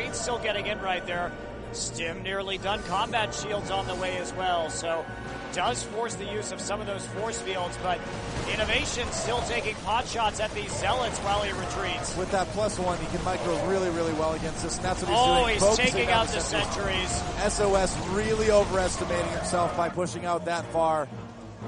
Marines still getting in right there. Stim nearly done. Combat shields on the way as well. So does force the use of some of those force fields, but Innovation still taking pot shots at these Zealots while he retreats. With that +1, he can micro really, really well against this, and that's what he's doing. Oh, he's taking out the sentries. SOS really overestimating himself by pushing out that far.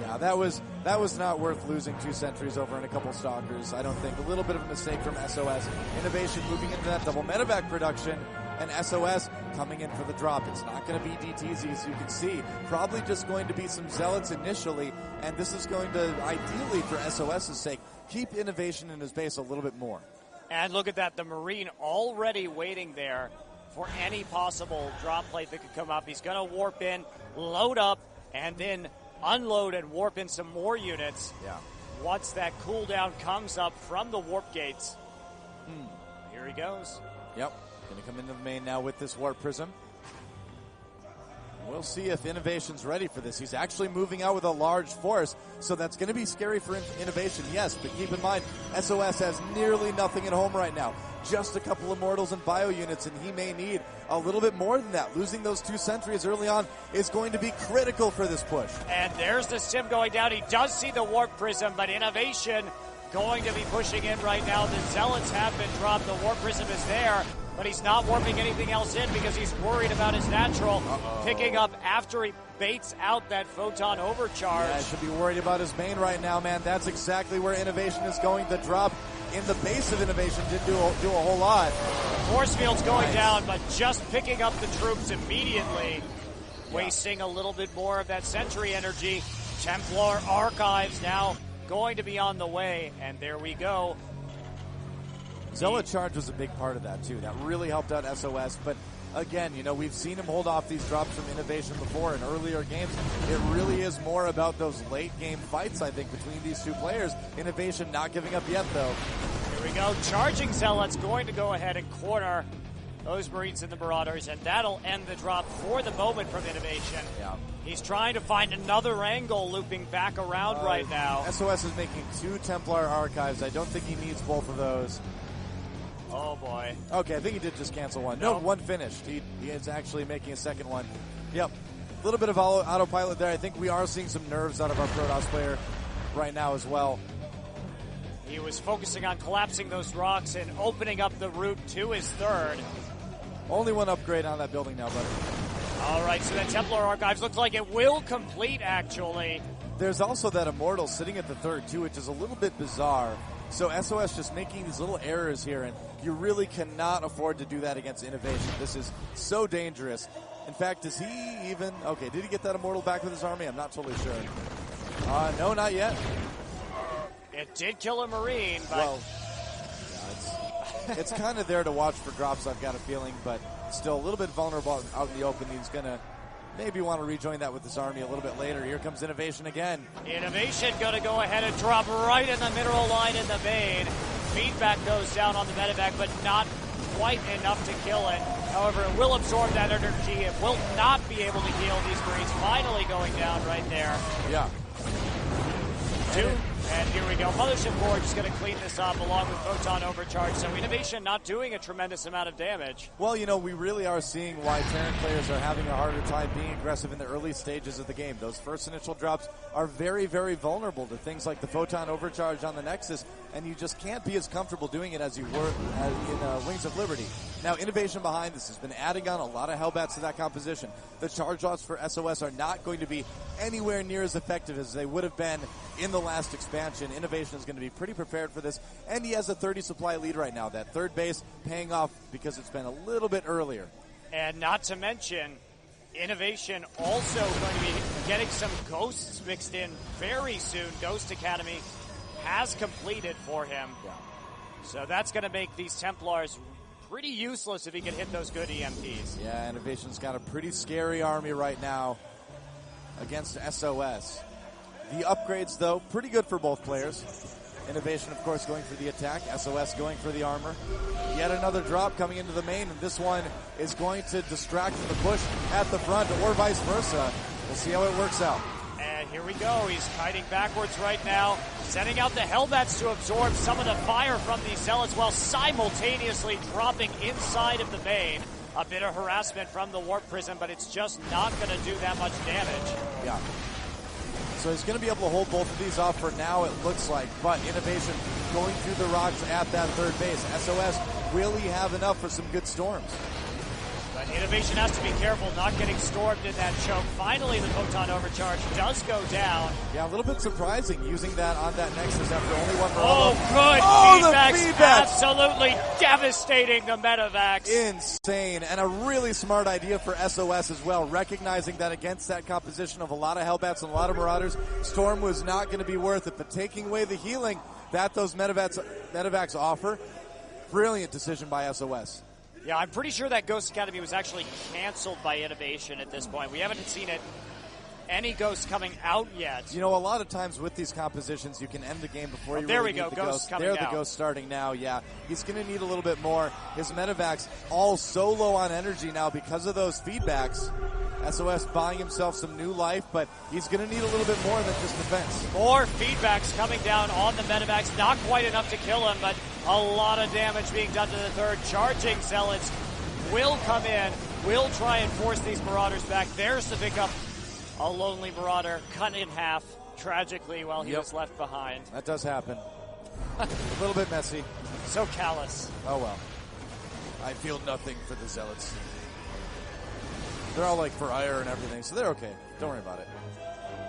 Yeah, that was not worth losing 2 sentries over in a couple stalkers. I don't think. A little bit of a mistake from SOS. Innovation moving into that double medevac production, and SOS coming in for the drop. It's not going to be DTZ, as you can see. Probably just going to be some Zealots initially, and this is going to, ideally for SOS's sake, keep Innovation in his base a little bit more. And look at that, the Marine already waiting there for any possible drop plate that could come up. He's going to warp in, load up, and then unload and warp in some more units. Yeah. Once that cooldown comes up from the warp gates. Here he goes. Yep. Going to come into the main now with this warp prism. We'll see if Innovation's ready for this. He's actually moving out with a large force, so that's going to be scary for Innovation, yes, but keep in mind, SOS has nearly nothing at home right now. Just a couple of mortals and bio units, and he may need a little bit more than that. Losing those 2 sentries early on is going to be critical for this push. And there's the Stim going down. He does see the warp prism, but Innovation going to be pushing in right now. The Zealots have been dropped. The warp prism is there, but he's not warping anything else in because he's worried about his natural picking up after he baits out that photon overcharge. Yeah, should be worried about his main right now, man. That's exactly where Innovation is going. The drop in the base of Innovation didn't do a whole lot. Force field's going down, but just picking up the troops immediately, wasting a little bit more of that sentry energy. Templar Archives now going to be on the way, and there we go. Zealot Charge was a big part of that, too. That really helped out SOS, but again, you know, we've seen him hold off these drops from Innovation before in earlier games. It really is more about those late-game fights, I think, between these two players. Innovation not giving up yet, though. Here we go. Charging Zealots going to go ahead and corner those Marines and the Marauders, and that'll end the drop for the moment from Innovation. Yeah. He's trying to find another angle looping back around right now. SOS is making 2 Templar Archives. I don't think he needs both of those. Oh, boy. Okay, I think he did just cancel one. No, one finished. He is actually making a second one. Yep. A little bit of autopilot there. I think we are seeing some nerves out of our Protoss player right now as well. He was focusing on collapsing those rocks and opening up the route to his third. Only one upgrade on that building now, buddy. All right, so that Templar Archives looks like it will complete, actually. There's also that Immortal sitting at the third, too, which is a little bit bizarre. So SOS just making these little errors here, and you really cannot afford to do that against Innovation. This is so dangerous. In fact, does he even... Okay, did he get that Immortal back with his army? I'm not totally sure. No, not yet. It did kill a Marine, but... Well, yeah, it's kind of there to watch for drops, I've got a feeling, but still a little bit vulnerable out in the open. He's going to maybe want to rejoin that with his army a little bit later. Here comes Innovation again. Innovation going to go ahead and drop right in the mineral line in the main. Feedback goes down on the medevac, but not quite enough to kill it. However, it will absorb that energy. It will not be able to heal these Marines. Finally going down right there. Yeah. 2. And here we go. Mothership Core just going to clean this up along with Photon Overcharge. So Innovation not doing a tremendous amount of damage. Well, you know, we really are seeing why Terran players are having a harder time being aggressive in the early stages of the game. Those first initial drops are very, very vulnerable to things like the Photon Overcharge on the Nexus, and you just can't be as comfortable doing it as you were in Wings of Liberty. Now, Innovation behind this has been adding on a lot of Hellbats to that composition. The charge lots for SOS are not going to be anywhere near as effective as they would have been in the last expansion. Innovation is going to be pretty prepared for this, and he has a 30 supply lead right now. That third base paying off because it's been a little bit earlier. And not to mention, Innovation also going to be getting some ghosts mixed in very soon. Ghost Academy has completed for him. Yeah. So that's going to make these Templars pretty useless if he can hit those good EMPs. Yeah, Innovation's got a pretty scary army right now against SOS. The upgrades, though, pretty good for both players. Innovation, of course, going for the attack. SOS going for the armor. Yet another drop coming into the main, and this one is going to distract from the push at the front, or vice versa. We'll see how it works out. And here we go. He's kiting backwards right now, sending out the Hellbats to absorb some of the fire from these Zealots while simultaneously dropping inside of the main. A bit of harassment from the Warp Prism, but it's just not going to do that much damage. Yeah. So he's going to be able to hold both of these off for now, it looks like. But Innovation going through the rocks at that third base. SOS, will he have enough for some good storms? But Innovation has to be careful not getting stormed in that choke. Finally, the Photon Overcharge does go down. Yeah, a little bit surprising using that on that Nexus after only one Oh, Marauder. good. Oh, Feedback's the feedback! absolutely devastating the Medivacs. Insane, and a really smart idea for SOS as well, recognizing that against that composition of a lot of Hellbats and a lot of Marauders, Storm was not going to be worth it, but taking away the healing that those Medivacs offer, brilliant decision by SOS. Yeah, I'm pretty sure that Ghost Academy was actually canceled by Innovation at this point. We haven't seen any ghosts coming out yet. You know, a lot of times with these compositions, you can end the game before you there really we go. need the Ghosts ghost. coming There, the out. ghost starting now, yeah. He's going to need a little bit more. His Medivacs all so low on energy now because of those feedbacks. SOS buying himself some new life, but he's going to need a little bit more than just defense. More feedbacks coming down on the Medivacs. Not quite enough to kill him, but a lot of damage being done to the third. Charging Zealots will come in, will try and force these Marauders back. There's the pickup. A lonely Marauder cut in half, tragically, while he was left behind. That does happen. A little bit messy. So callous. Oh well. I feel nothing for the Zealots. They're all like for ire and everything, so they're okay. Don't worry about it.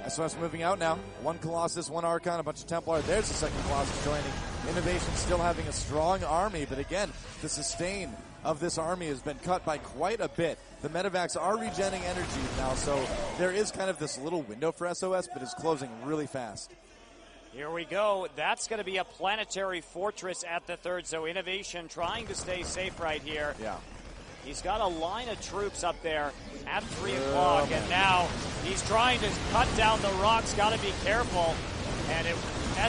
SOS moving out now. One Colossus, one Archon, a bunch of Templar. There's the second Colossus joining. Innovation still having a strong army, but again, the sustain of this army has been cut by quite a bit. The Medivacs are regenerating energy now, so there is kind of this little window for SOS, but it's closing really fast. Here we go. That's going to be a planetary fortress at the third, so Innovation trying to stay safe right here. Yeah. He's got a line of troops up there at 3 o'clock, and now he's trying to cut down the rocks. Got to be careful, and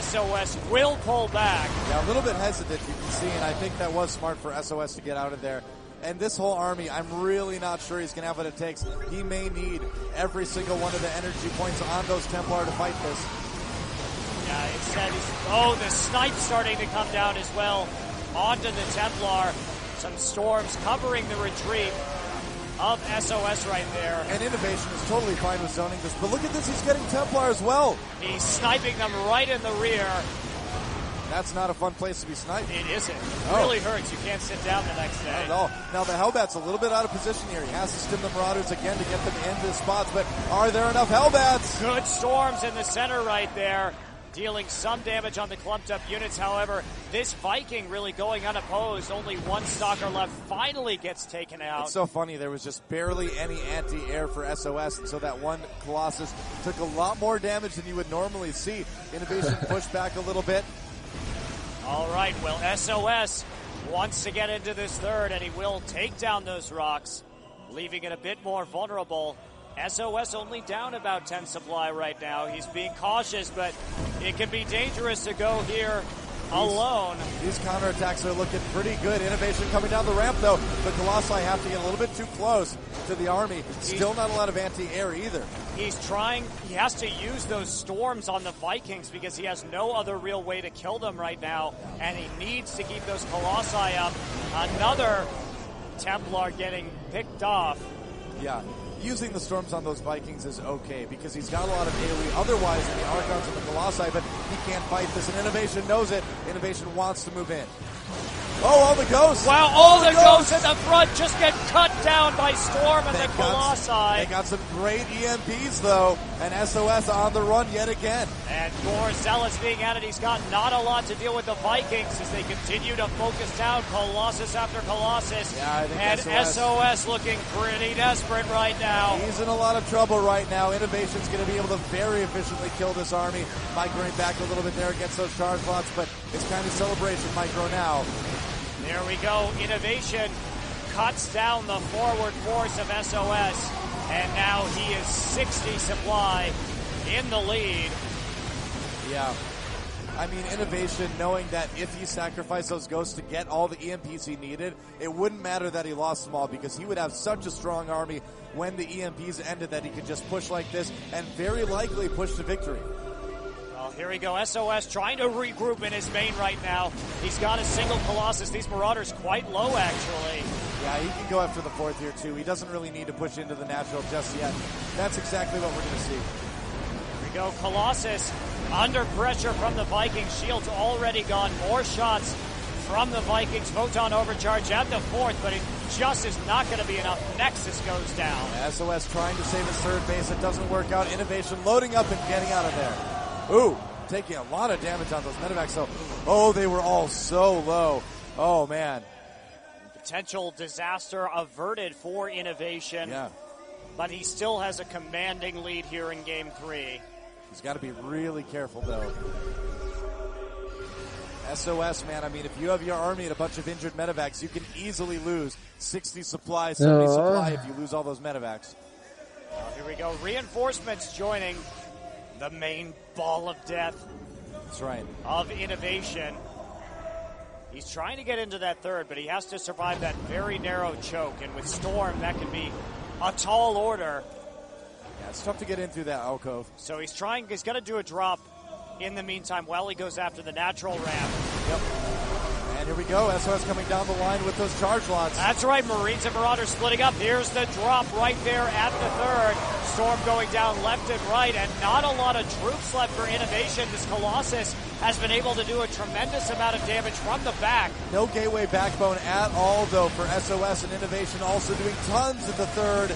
SOS will pull back. Yeah, a little bit hesitant, you can see, and I think that was smart for SOS to get out of there. And this whole army, I'm really not sure he's going to have what it takes. He may need every single one of the energy points on those Templar to fight this. Yeah, it said the snipe starting to come down as well onto the Templar. Some storms covering the retreat of SOS right there. And Innovation is totally fine with zoning this, but look at this, he's getting Templar as well. He's sniping them right in the rear. That's not a fun place to be sniped. It isn't. It really hurts. You can't sit down the next day. Not at all. Now the Hellbats a little bit out of position here. He has to stim the Marauders again to get them into the spots, but are there enough Hellbats? Good storms in the center right there, dealing some damage on the clumped up units. However, this Viking really going unopposed. Only one stalker left, finally gets taken out. It's so funny. There was just barely any anti-air for SOS, and so that one Colossus took a lot more damage than you would normally see. Innovation pushed back a little bit. All right, well, SOS wants to get into this third, and he will take down those rocks, leaving it a bit more vulnerable. SOS only down about 10 supply right now. He's being cautious, but it can be dangerous to go here alone. These counterattacks are looking pretty good. Innovation coming down the ramp, though. The Colossi have to get a little bit too close to the army. Still not a lot of anti-air either. He has to use those storms on the Vikings because he has no other real way to kill them right now, and he needs to keep those Colossi up. Another Templar getting picked off. Yeah. Using the storms on those Vikings is okay because he's got a lot of AoE otherwise in the Archons and the Colossi, but he can't fight this, and Innovation knows it. Innovation wants to move in. Oh, all the ghosts! Wow, all the ghosts at the front just get cut down by Storm and the Colossi. They got some great EMPs, though, and SOS on the run yet again. And more Zealots being added. He's got not a lot to deal with the Vikings as they continue to focus down Colossus after Colossus. Yeah, I think and SOS looking pretty desperate right now. He's in a lot of trouble right now. Innovation's going to be able to very efficiently kill this army. Migrating back a little bit there against those charge lots, but it's kind of celebration micro now. There we go. Innovation cuts down the forward force of SOS, and now he is 60 supply in the lead. Yeah. I mean, Innovation, knowing that if he sacrificed those ghosts to get all the EMPs he needed, it wouldn't matter that he lost them all because he would have such a strong army when the EMPs ended that he could just push like this and very likely push to victory. Well, here we go. SOS trying to regroup in his main right now. He's got a single Colossus. These Marauders quite low, actually. Yeah, he can go after the 4th here, too. He doesn't really need to push into the natural just yet. That's exactly what we're going to see. Here we go. Colossus under pressure from the Vikings. Shields already gone. More shots from the Vikings. Photon overcharge at the 4th, but it just is not going to be enough. Nexus goes down. SOS trying to save his 3rd base. It doesn't work out. Innovation loading up and getting out of there. Ooh, taking a lot of damage on those medevacs. So, oh, they were all so low. Oh, man. Potential disaster averted for Innovation. Yeah. But he still has a commanding lead here in Game 3. He's got to be really careful, though. SOS, man, I mean, if you have your army and a bunch of injured medevacs, you can easily lose 60 supply, 70 supply if you lose all those medevacs. Here we go. Reinforcements joining the main ball of death. That's right. Of Innovation. He's trying to get into that 3rd, but he has to survive that very narrow choke. And with Storm, that can be a tall order. Yeah, it's tough to get in through that alcove. So he's going to do a drop in the meantime while he goes after the natural ramp. Yep. And here we go. SOS coming down the line with those charge lots. That's right. Marines and Marauders splitting up. Here's the drop right there at the 3rd. Storm going down left and right, and not a lot of troops left for Innovation. This Colossus has been able to do a tremendous amount of damage from the back. No gateway backbone at all, though, for SOS, and Innovation also doing tons at the 3rd.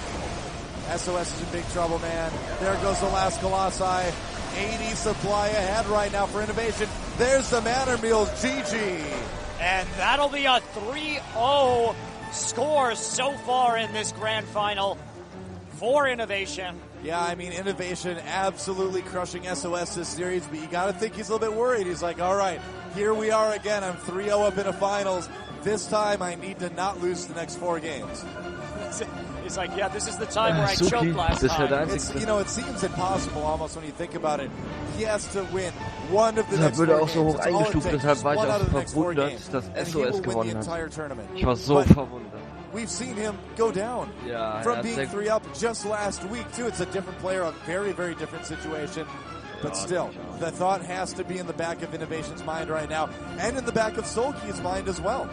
SOS is in big trouble, man. There goes the last Colossi. 80 supply ahead right now for Innovation. There's the Manor Meals. GG. And that'll be a 3-0 score so far in this grand final for Innovation. Yeah, I mean, Innovation absolutely crushing SOS this series, but you got to think he's a little bit worried. He's like, all right, here we are again. I'm 3-0 up in a finals. This time I need to not lose the next 4 games. He's like, yeah, this is the time where I choked last time. It's, you know, it seems impossible almost when you think about it. He has to win one of the next 4 games. So hoch eingestuft, deshalb war ich auch verwundert, dass SOS gewonnen hat. Ich war so verwundert. We've seen him go down from being 3 up just last week, too. It's a different player, a very, very different situation. But still, the thought has to be in the back of Innovation's mind right now, and in the back of Solkey's mind as well.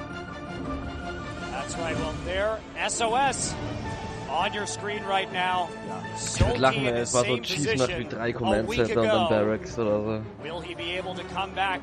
That's right. Well, there, SOS on your screen right now. Ich würde lachen, wenn es war so ein Cheese-Match wie 3 Command Center und dann Barracks oder so. Will he be able to come back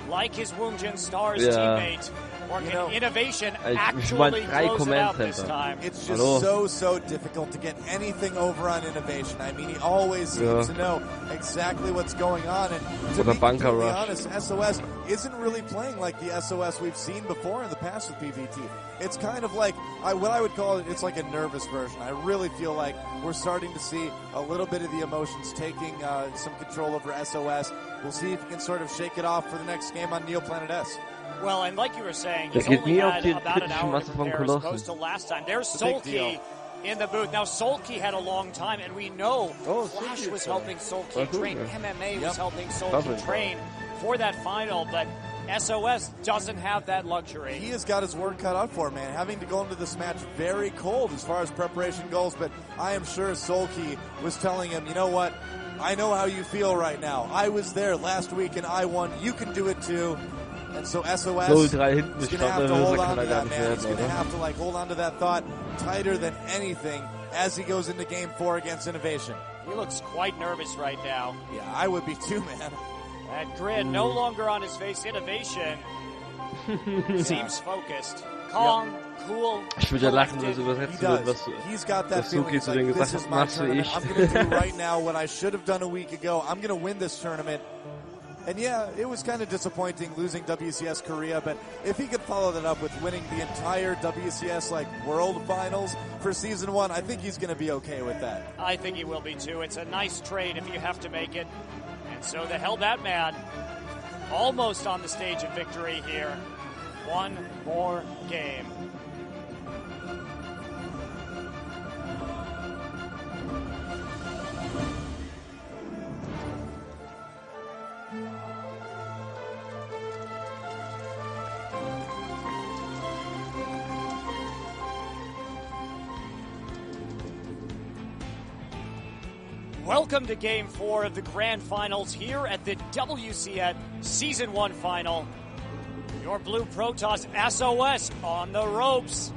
like his Woongjin Stars teammate? Or can Innovation actually close it out this time? It's just so difficult to get anything over on Innovation. I mean, he always seems to know exactly what's going on. And to be completely honest, SOS isn't really playing like the SOS we've seen before in the past with PVT. It's kind of like, what I would call it, it's like a nervous version. I really feel like we're starting to see a little bit of the emotions taking some control over SOS. We'll see if he can sort of shake it off for the next game on Neoplanet S. Well, and like you were saying, he's only had about an hour to prepare as opposed to last time. There's Solkey in the booth. Now, Solkey had a long time, and we know Flash was helping Solkey train. MMA was helping Solkey train for that final, but SOS doesn't have that luxury. He has got his work cut out for him, man. Having to go into this match very cold as far as preparation goes, but I am sure Solkey was telling him, you know what, I know how you feel right now. I was there last week, and I won. You can do it, too. And so SOS is going to have to hold on to that, man. He's going to have to hold on to that thought tighter than anything as he goes into Game 4 against Innovation. He looks quite nervous right now. Yeah, I would be too, man. That grin no longer on his face. Innovation seems focused. Calm, cool, Ich würde ja lachen, wenn es übersetzt wird, was Suki zu denen gesagt hat, machst wie ich. I'm going to do right now what I should have done a week ago. I'm going to win this tournament. And yeah, it was kind of disappointing losing WCS Korea, but if he could follow that up with winning the entire WCS World Finals for Season 1, I think he's going to be okay with that. I think he will be too. It's a nice trade if you have to make it. And so the Hellbat Man almost on the stage of victory here. One more game. Welcome to Game 4 of the Grand Finals here at the WCS Season 1 Final. Your Blue Protoss SOS on the ropes.